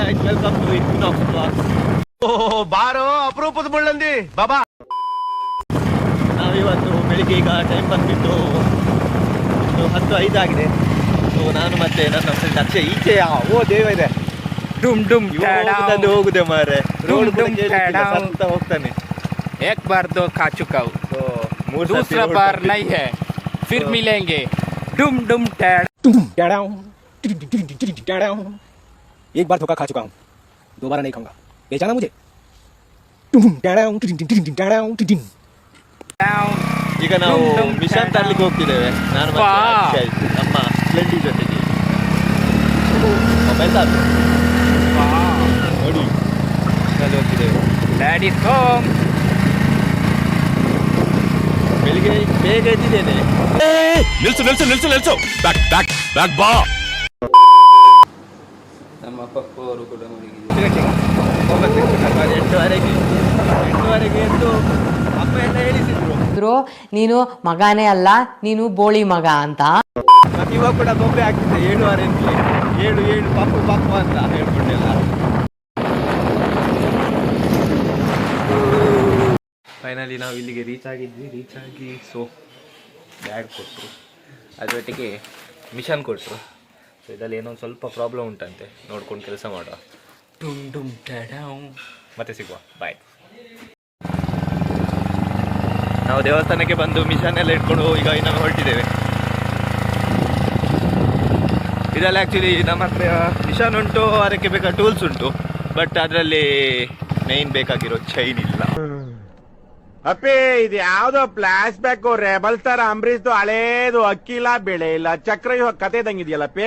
guys, welcome to Equinox Vlogs. ಓಹ್ ಬಾರೋ ಅಪರೂಪದ ಮುಳ್ಳಂದಿ ಬಾಬಾ. ನಾವಿವತ್ತು ಬೆಳಿಗ್ಗೆ ಈಗ ಟೈಮ್ ಬಂದ್ಬಿಟ್ಟು 10:05 ಆಗಿದೆ. ಸೊ ನಾನು ಮತ್ತೆ ನನ್ನ ಫ್ರೆಂಡ್ ಅಕ್ಷಯ್ ಈಚೆ ಓ ದೇವ ಇದೆ ಡುಮ್ ಡುಮ್ ಹೋಗುದೆ ಮಾರೆ ರೋಡ್ ಸತ್ತ ಹೋಗ್ತಾನೆ. एक बार दो खा चुका हूँ, ಸೊ दूसरा बार नहीं है, फिर मिलेंगे. डुम डुम एक बार धोखा खा चुका हूँ, दोबारा नहीं खाऊंगा, पहचाना मुझे. ಈಗ ನಾವು ಮಿಷನ್ ತರ್ಲಿಕ್ಕೆ ಹೋಗ್ತಿದ್ದೇವೆ. ನಾನು ಮತ್ತೆ ಅಕ್ಷಯ್ ನಮ್ಮ ಫ್ರೆಂಡ್ ಜೊತೆಗೆ ಮೊಬೈಲ್ ತಾತು ನೋಡಿ ಅಲ್ಲಿ ಹೋಗ್ತಿದ್ದೇವೆ. Daddy home. ಬೆಳಿಗ್ಗೆ ಬೇಗ ಎದ್ದಿದ್ದೇನೆ. ನಿಲ್ಸು ನಿಲ್ಸು ನಿಲ್ಸು ನಿಲ್ಸು ಬ್ಯಾಕ್ ಬ್ಯಾಕ್ ಬ್ಯಾಕ್ ಬಾ. ನಮ್ಮ ಪಪ್ಪ ಅವರು ಕೂಡ 8:30ಗೆ ಎದ್ದು ಅಮ್ಮ ಎಲ್ಲ ಹೇಳಿಸಿದ್ರು ನೀನು ಮಗನೇ ಅಲ್ಲ, ನೀನು ಬೋಳಿ ಮಗ ಅಂತ. ಮತ್ತೆ ಇವಾಗ ಕೂಡ ಬೊಬ್ಬೆ ಆಗ್ತಿದೆ 7:30 7 ಪಪ್ಪು ಪಪ್ಪು ಅಂತ ಹೇಳ್ಕೊಂಡೆಲ್ಲ. ಫೈನಲಿ ನಾವು ಇಲ್ಲಿಗೆ ರೀಚ್ ಆಗಿ ಸೊ ಬ್ಯಾಗ್ ಕೊಟ್ಟರು, ಅದರೊಟ್ಟಿಗೆ ಮಿಷನ್ ಕೊಟ್ಟರು. ಸೊ ಇದರಲ್ಲಿ ಏನೋ ಒಂದು ಸ್ವಲ್ಪ ಪ್ರಾಬ್ಲಮ್ ಉಂಟಂತೆ, ನೋಡ್ಕೊಂಡು ಕೆಲಸ ಮಾಡುವ. डुम डुम टडाऊ. ಮತ್ತೆ ಸಿಗುವ, ಬಾಯ್. ನಾವು ದೇವಸ್ಥಾನಕ್ಕೆ ಬಂದು ಮಿಷನ್ ಎಲ್ಲ ಇಟ್ಕೊಂಡು ಈಗ ನಾವು ಹೊರಟಿದ್ದೇವೆ. ಇದರಲ್ಲಿ ಆ್ಯಕ್ಚುಲಿ ನಮ್ಮ ಹತ್ರ ಮಿಷನ್ ಉಂಟು, ಅದಕ್ಕೆ ಬೇಕಾದ ಟೂಲ್ಸ್ ಉಂಟು, ಬಟ್ ಅದರಲ್ಲಿ ಮೇಯ್ನ್ ಬೇಕಾಗಿರೋ ಚೈನ್ ಇಲ್ಲ. ಅಪ್ಪಿ ಇದು ಯಾವ್ದೋ ಫ್ಲಾಶ್ ಬ್ಯಾಕ್ ರೆಬಲ್ ತರ ಅಂಬರೀಶ್ದು ಹಳೇದು ಅಕ್ಕಿಲ್ಲ ಬೆಳೆ ಇಲ್ಲ ಚಕ್ರ ಕತೆ ಇದಂಗಿದೆಯಲ್ಲಪ್ಪಿ.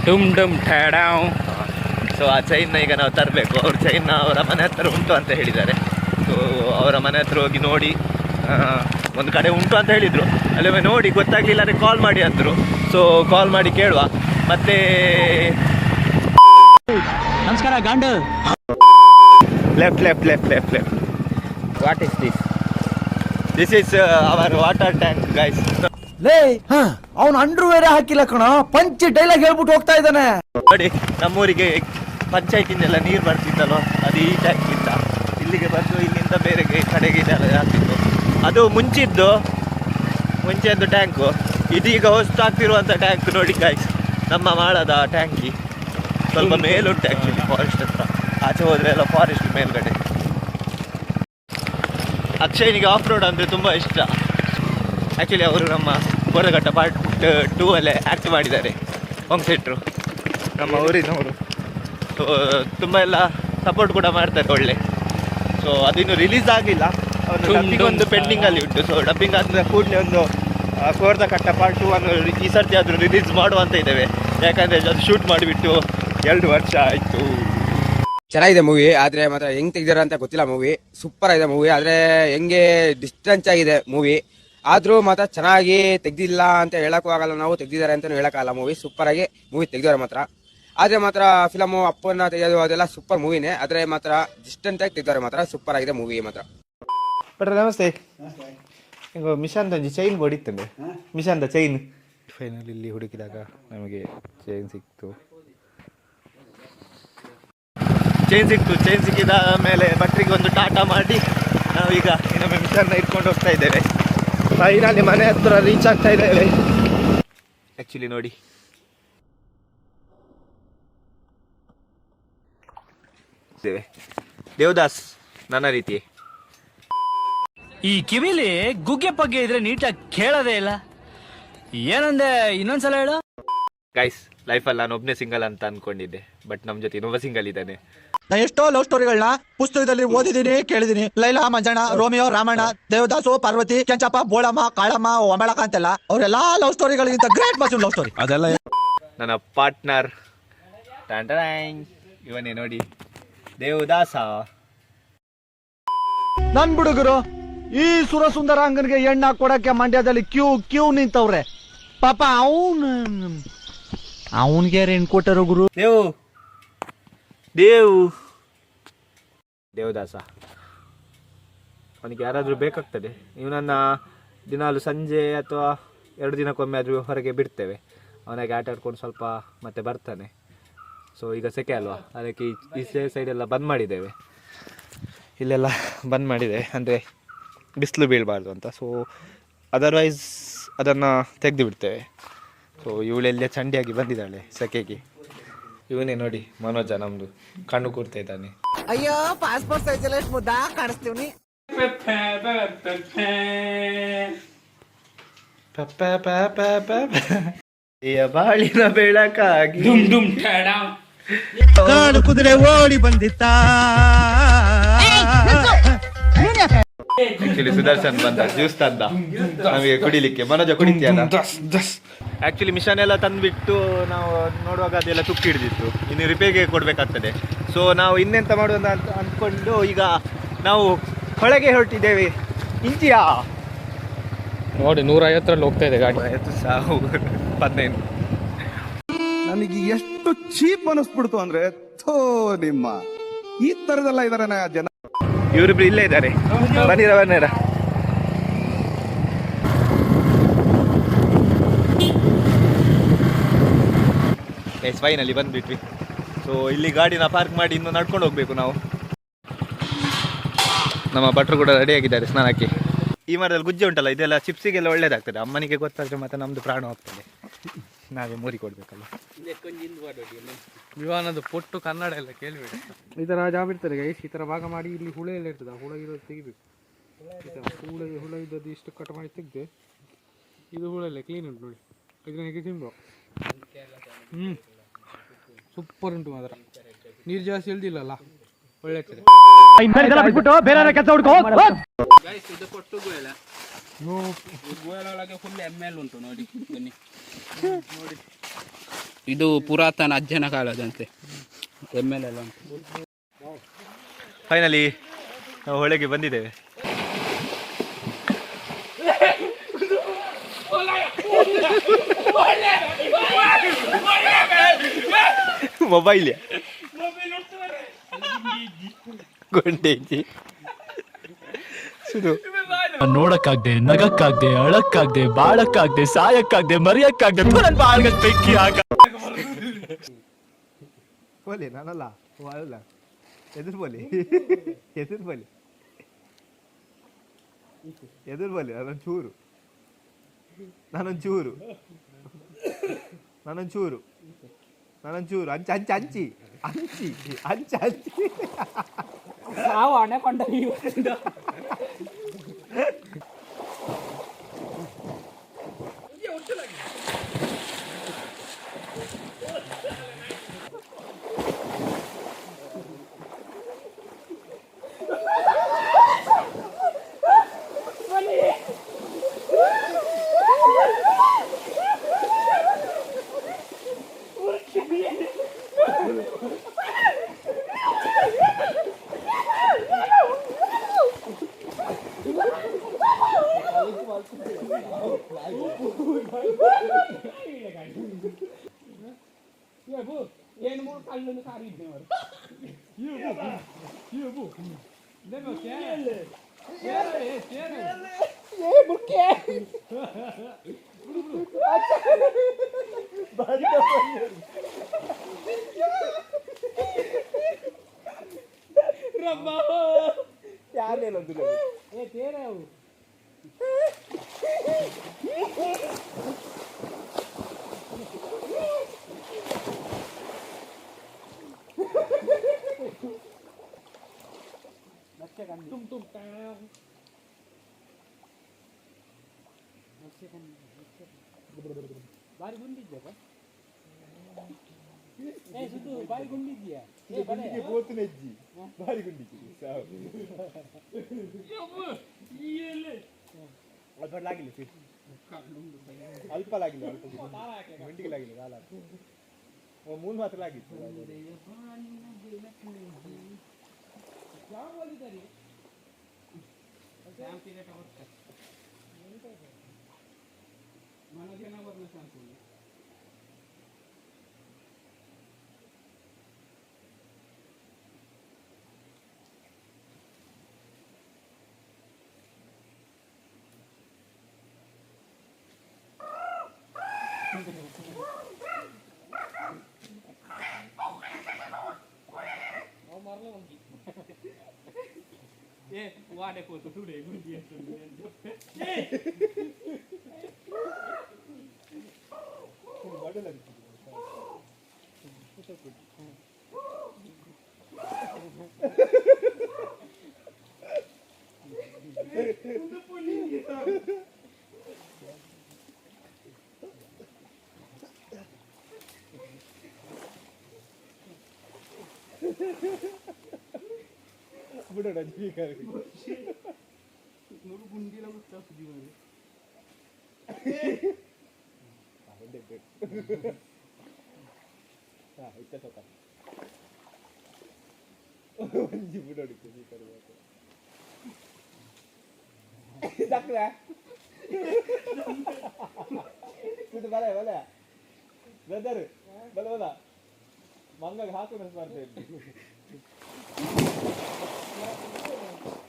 डुम डुम टडाऊ. ಸೊ ಆ ಚೈನ್ನ ಈಗ ನಾವು ತರಬೇಕು. ಅವ್ರ ಚೈನ್ನ ಅವರ ಮನೆ ಹತ್ರ ಉಂಟು ಅಂತ ಹೇಳಿದ್ದಾರೆ. ಸೊ ಅವರ ಮನೆ ಹತ್ರ ಹೋಗಿ ನೋಡಿ, ಒಂದು ಕಡೆ ಉಂಟು ಅಂತ ಹೇಳಿದರು. ಅಲ್ಲೊಮ್ಮೆ ನೋಡಿ ಗೊತ್ತಾಗಲಿಲ್ಲ ಅಂದರೆ ಕಾಲ್ ಮಾಡಿ ಅಂದರು. ಸೊ ಕಾಲ್ ಮಾಡಿ ಕೇಳುವ. ಮತ್ತೆ ನಮಸ್ಕಾರ ಗಾಂಡು. Left what is this is our water tank guys. ಲೇ ಅವನು ಅಂಡರ್ವೇರ್ ಹಾಕಿಲ್ಲ ಕಣ, ಪಂಚ್ ಡೈಲಾಗ್ ಹೇಳ್ಬಿಟ್ಟು ಹೋಗ್ತಾ ಇದ್ದಾನೆ. ನೋಡಿ, ನಮ್ಮೂರಿಗೆ ಪಂಚಾಯತಿಂದೆಲ್ಲ ನೀರು ಬರ್ತಿತ್ತಲ್ಲೋ, ಅದು ಈ ಟ್ಯಾಂಕಿಂದ ಇಲ್ಲಿಗೆ ಬಂದು ಇಲ್ಲಿಂದ ಬೇರೆ ಕಡೆಗೆ ಇದೆಲ್ಲ ಆಗ್ತಿತ್ತು. ಅದು ಮುಂಚೆದ್ದು ಟ್ಯಾಂಕು. ಇದೀಗ ಹೊಸ್ತಾಗ್ತಿರುವಂಥ ಟ್ಯಾಂಕ್ ನೋಡಿ ಗೈಸ್, ನಮ್ಮ ಮಾಳದ ಟ್ಯಾಂಕಿ. ಸ್ವಲ್ಪ ಮೇಲುಂಟು ಆ್ಯಕ್ಚುಲಿ ಫಾರೆಸ್ಟ್ ಹತ್ರ, ಆಚೆ ಹೋದರೆ ಎಲ್ಲ ಫಾರೆಸ್ಟ್ ಮೇಲ್ಗಡೆ. ಅಕ್ಷಯ್ನಿಗೆ ಆಫ್ ರೋಡ್ ಅಂದರೆ ತುಂಬ ಇಷ್ಟ. ಆ್ಯಕ್ಚುಲಿ ಅವರು ನಮ್ಮ ಬೋರಘಟ್ಟ ಪಾರ್ಟ್ 2 ಅಲ್ಲೇ ಆ್ಯಕ್ಟ್ ಮಾಡಿದ್ದಾರೆ, ಹೊಂಗ್ಸೆಟ್ರು, ನಮ್ಮ ಊರಿನವರು. ಸೊ ತುಂಬ ಎಲ್ಲ ಸಪೋರ್ಟ್ ಕೂಡ ಮಾಡ್ತಾರೆ ಒಳ್ಳೆ. ಸೊ ಅದಿನ್ನು ರಿಲೀಸ್ ಆಗಿಲ್ಲ, ಒಂದು ಡಬ್ಬಿಂಗ್ ಒಂದು ಪೆಂಡಿಂಗಲ್ಲಿ ಉಂಟು. ಸೊ ಡಬ್ಬಿಂಗ್ ಆದ ಕೂಡಲೇ ಒಂದು ಬೋರಘಟ್ಟ ಪಾರ್ಟ್ 2 ಅನ್ನು ಈ ಸರ್ತಿ ಆದರೂ ರಿಲೀಸ್ ಮಾಡುವಂತ ಇದ್ದೇವೆ. ಯಾಕಂದರೆ ಅದು ಶೂಟ್ ಮಾಡಿಬಿಟ್ಟು 2 ವರ್ಷ ಆಯಿತು. ಚೆನ್ನಾಗಿದೆ ಮೂವಿ, ಆದ್ರೆ ಮಾತ್ರ ಹೆಂಗ್ ತೆಗ್ದಾರ ಅಂತ ಗೊತ್ತಿಲ್ಲ. ಮೂವಿ ಸೂಪರ್ ಆಗಿದೆ ಮೂವಿ, ಆದ್ರೆ ಹೆಂಗೆ ಡಿಸ್ಟೆನ್ಸ್ ಆಗಿದೆ ಮೂವಿ. ಆದ್ರೂ ಮಾತ್ರ ಚೆನ್ನಾಗಿ ತೆಗ್ದಿಲ್ಲ ಅಂತ ಹೇಳಕ್ಕೂ ಆಗಲ್ಲ, ನಾವು ತೆಗ್ದಿದ್ದಾರೆ ಅಂತ ಹೇಳಕ್ಕಾಗಲ್ಲ. ಮೂವಿ ಸೂಪರ್ ಆಗಿ ಮೂವಿ ತೆಗ್ದಿದ್ದಾರೆ ಮಾತ್ರ. ಆದ್ರೆ ಮಾತ್ರ ಫಿಲಮು ಅಪ್ಪನ್ನ ತೆಗೆಯೋದು ಅದೆಲ್ಲ ಸೂಪರ್ ಮೂವಿನೇ, ಆದ್ರೆ ಮಾತ್ರ ಡಿಸ್ಟೆನ್ಸ್ ಆಗಿ ತೆಗ್ದಾರೆ ಮಾತ್ರ ಸೂಪರ್ ಆಗಿದೆ ಮೂವಿ ಮಾತ್ರ. ಬಟ್ರೆ ನಮಸ್ತೆ. ಹಿಂಗೆ ಮಿಷನ್ದ ಒಂದು ಚೈನ್ ಹೊಡಿತಂದೆ, ಮಿಷನ್ದ ಚೈನ್. ಫೈನಲ್ ಇಲ್ಲಿ ಹುಡುಕಿದಾಗ ನಮಗೆ ಚೈನ್ ಸಿಕ್ತು. ಚೈನ್ ಸಿಕ್ಕಿದ ಮೇಲೆ ಭಟ್ರಿಗೆ ಒಂದು ಟಾಟಾ ಮಾಡಿ ನಾವೀಗ ಇನ್ನೊಮ್ಮೆ ಮಿಷನ್ನ ಇಟ್ಕೊಂಡು ಹೋಗ್ತಾ ಇದ್ದೇವೆ. ಫೈನಲಿ ಮನೆ ಹತ್ರ ರೀಚ್ ಆಗ್ತಾ ಇದ್ದೇವೆ. ಆ್ಯಕ್ಚುಲಿ ನೋಡಿ, ದೇವದಾಸ್ ನನ್ನ ರೀತಿ. ಈ ಕಿವಿಲಿ ಗುಗ್ಗೆ ಪಗ್ಗೆ ಇದ್ರೆ ನೀಟಾಗಿ ಕೇಳೋದೇ ಇಲ್ಲ. ಏನಂದೆ ಇನ್ನೊಂದ್ಸಲ ಹೇಳು. ಗೈಸ್, ಲೈಫಲ್ಲಿ ನಾನು ಒಬ್ಬನೇ ಸಿಂಗಲ್ ಅಂತ ಅನ್ಕೊಂಡಿದ್ದೆ, ಬಟ್ ನಮ್ಮ ಜೊತೆ ಇನ್ನೊಬ್ಬ ಸಿಂಗಲ್ ಇದ್ದಾನೆ. ನಾ ಎಷ್ಟೋ ಲವ್ ಸ್ಟೋರಿಗಳನ್ನ ಪುಸ್ತಕದಲ್ಲಿ ಓದಿದ್ದೀನಿ, ಕೇಳಿದೀನಿ. ಲೈಲಾ, ಮಂಜಣ್ಣ, ರೋಮಿಯೋ, ರಾಮಣ್ಣ, ದೇವದಾಸು, ಪಾರ್ವತಿ, ಕೆಂಚಪ್ಪ, ಬೋಳಮ್ಮ, ಕಾಳಮ್ಮ, ಒಮಳಕ ಅಂತೆಲ್ಲ ಅವರೆಲ್ಲಾ ಲವ್ ಸ್ಟೋರಿಗಳಿಗಿಂತ ಗ್ರೇಟ್ ಮಾಸ್ ಲವ್ ಸ್ಟೋರಿ ಅದೆಲ್ಲ. ನನ್ನ ಪಾರ್ಟ್ನರ್ ಇವನೇ ನೋಡಿ, ದೇವದಾಸ. ನನ್ ಹುಡುಗರು ಈ ಸುರಸುಂದರಾಂಗನಿಗೆ ಎಣ್ಣ ಕೊಡಕ್ಕೆ ಮಂಡ್ಯದಲ್ಲಿ ಕ್ಯೂ ನಿಂತವ್ರೆ. ಪಾಪ ಅವನ್ಗೆ ಏನ್ ಕೊಟ್ಟರು ಗುರು. ದೇವದಾಸ ಅವನಿಗೆ ಯಾರಾದರೂ ಬೇಕಾಗ್ತದೆ. ಇವನನ್ನು ದಿನಾಲು ಸಂಜೆ ಅಥವಾ 2 ದಿನಕ್ಕೊಮ್ಮೆ ಆದರೂ ಹೊರಗೆ ಬಿಡ್ತೇವೆ. ಅವನಿಗೆ ಆಟ ಆಡ್ಕೊಂಡು ಸ್ವಲ್ಪ ಮತ್ತೆ ಬರ್ತಾನೆ. ಸೊ ಈಗ ಸೆಕೆ ಅಲ್ವಾ, ಅದಕ್ಕೆ ಈ ಸೈಡೆಲ್ಲ ಬಂದ್ ಮಾಡಿದ್ದೇವೆ. ಇಲ್ಲೆಲ್ಲ ಬಂದ್ ಮಾಡಿದೆ ಅಂದರೆ ಬಿಸಿಲು ಬೀಳಬಾರ್ದು ಅಂತ. ಸೊ ಅದರ್ವೈಸ್ ಅದನ್ನು ತೆಗೆದು ಬಿಡ್ತೇವೆ. ಸೊ ಇವಳೆಲ್ಲ ಚಂಡಿಯಾಗಿ ಬಂದಿದ್ದಾಳೆ ಸೆಕೆಗೆ. ಇವನೇ ನೋಡಿ ಮನೋಜ, ನಮ್ಮದು ಕಣ್ಣು ಕೂರ್ತಾ ಇದ್ದಾನೆ. ಅಯ್ಯೋ ಪಾಸ್ಪೋರ್ಟ್ ಸೈಜ್ ಎಲ್ಲ ಎಷ್ಟು ಮುದ್ದಾ ಕಾಣಿಸ್ತೀವಿ. ಬಾಳಿನ ಬೆಳಕಾಗಿ ಕಾಡು ಕುದುರೆ ಓಡಿ ಬಂದಿತ್ತ. ಆಕ್ಚುಲಿ ಸುದರ್ಶನ್ ಬಂದ ಜ್ಯೂಸ್ ತಂದ ನಮಗೆ ಕುಡಿಲಿಕ್ಕೆ. ಮನೋಜ ಕುಡಿತೀಯಲ್ಲ? ಆಕ್ಚುಲಿ ಮಿಷನ್ ಎಲ್ಲ ತಂದ್ಬಿಟ್ಟು ನಾವು ನೋಡುವಾಗ ಅದೆಲ್ಲ ತುಕ್ಕಿ ಹಿಡಿದಿತ್ತು, ಇನ್ನು ರಿಪೇರಿಗೆ ಕೊಡಬೇಕಾಗ್ತದೆ. ಸೊ ನಾವು ಇನ್ನೆಂತ ಮಾಡುವಂತ ಅಂತ ಅಂದ್ಕೊಂಡು ಈಗ ನಾವು ಹೊಳಗೆ ಹೊರಟಿದ್ದೇವೆ. ಇಂಚಿಯಾ ನೋಡಿ 150ರಲ್ಲಿ ಹೋಗ್ತಾ ಇದೆ ಗಾಡಿ. 15. ನನಗೆ ಎಷ್ಟು ಚೀಪ್ ಅನಿಸ್ಬಿಡ್ತು ಅಂದ್ರೆ, ಥೋ ನಿಮ್ಮ ಈ ತರದೆಲ್ಲ ಇದಾರೆ ಜನ. ಇವರಿಬ್ರು ಇಲ್ಲೇ ಇದ್ದಾರೆ, ಬನ್ನಿರ. ಫೈನಲಿ ಬಂದ್ಬಿಟ್ವಿ. ಸೊ ಇಲ್ಲಿ ಗಾಡಿನ ಪಾರ್ಕ್ ಮಾಡಿ ಇನ್ನು ನಡ್ಕೊಂಡು ಹೋಗ್ಬೇಕು ನಾವು. ನಮ್ಮ ಭಟ್ರು ಕೂಡ ರೆಡಿಯಾಗಿದ್ದಾರೆ ಸ್ನಾನಕ್ಕೆ. ಈ ಮರದಲ್ಲಿ ಗುಜ್ಜೆ ಉಂಟಲ್ಲ, ಇದೆಲ್ಲ ಚಿಪ್ಸಿಗೆಲ್ಲ ಒಳ್ಳೇದಾಗ್ತದೆ. ಅಮ್ಮನಿಗೆ ಗೊತ್ತಾದ್ರೆ ಮತ್ತೆ ನಮ್ದು ಪ್ರಾಣ ಹೋಗ್ತದೆ, ನಾವೇ ಮೂರಿ ಕೊಡ್ಬೇಕಲ್ಲ. ವಿಮಾನದ ಪೊಟ್ಟು ಕನ್ನಡ ಎಲ್ಲ ಕೇಳಬೇಡಿ. ಈ ಥರ ಜಾಬ್ ಇರ್ತದೆ ಗೈಸ್, ಈ ಥರ ಭಾಗ ಮಾಡಿ ಇಲ್ಲಿ ಹುಳ ಎಲ್ಲ ಇರ್ತದೆ, ಆ ಹುಳ ಇರೋದು ತೆಗಿಬೇಕು. ಹುಳ ಇದ್ದದ್ದು ಇಷ್ಟು ಕಟ್ ಮಾಡಿ ತೆಗ್ದೆ, ಇದು ಹುಳ ಎಲ್ಲ ಕ್ಲೀನ್ ಉಂಟು ನೋಡಿ, ಇದನ್ನ ಹೇಗೆ ತಿಂಬ. ಸೂಪರ್ ಉಂಟು ಮಾತ್ರ. ನೀರು ಜಾಸ್ತಿ ಇಳ್ದಿಲ್ಲಲ್ಲ, ಒಳ್ಳೆ ಆಗ್ತದೆ. ಇದು ಕೊಟ್ಟು ಗೋಯಲ ಒಳಗೆ ಫುಲ್ ML ಉಂಟು ನೋಡಿ, ಬನ್ನಿ ನೋಡಿ. ಇದು ಪುರಾತನ ಅಜ್ಜನ ಕಾಲದಂತೆ ML ಎಲ್ಲ ಉಂಟು. ಫೈನಲಿ ನಾವು ಹೊಳೆಗೆ ಬಂದಿದ್ದೇವೆ. ಮೊಬೈಲ್ ಗೊಂಡೇಜಿ ನೋಡಕ್ಕಾಗ್ದೆ, ನಗಕ್ಕಾಗ್ದೆ, ಅಳಕ್ಕಾಗ್ದೆ, ಬಾಳಕ್ಕಾಗ್ದೆ, ಸಾಯಕ್ಕಾಗ್ದೆ, ಮರಿಯಕ್ಕಾಗ್ದೆ, ನನ್ನ ಬಾಳ್ಗಲ್ ಬೆಂಕಿ ಆಗ. ಬೋಲಿ ನಾನಲ್ಲ ಅಲ್ಲ, ಎದುರು ಬೋಲಿ ಎದುರು ಬೋಲಿ ಎದುರು ಬೋಲಿ. ನಾನೊಂಚೂರು ಅಂಚಿ ಅಂಚಿ ಅಂಚಿ ಅಂಚಿ ಅಂಚಿ ನಾವು ಹಣೆ ಕೊಂಡ ಬಾರಿ ಗುಂಡಿದ್ಯಾ ಬಾರಿ ಗುಂಡಿದ್ಯಾ ಬೋತನೆಜ್ಜಿ ಬಾರಿ ಗುಂಡಿದ್ದಿ ಅಲ್ಪ ಲಾಗಿಲ್ಲ ಅಲ್ಪ ಲಾಗಿಲ್ಲ ಗಂಟಿಗೆ ಲಾಗಿಲ್ಲ ಕಾಲ ಮೂಲ ಮಾತ್ರ ಲಾಗಿತ್ತು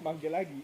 ಮಂಗೆ ಲಾಗಿ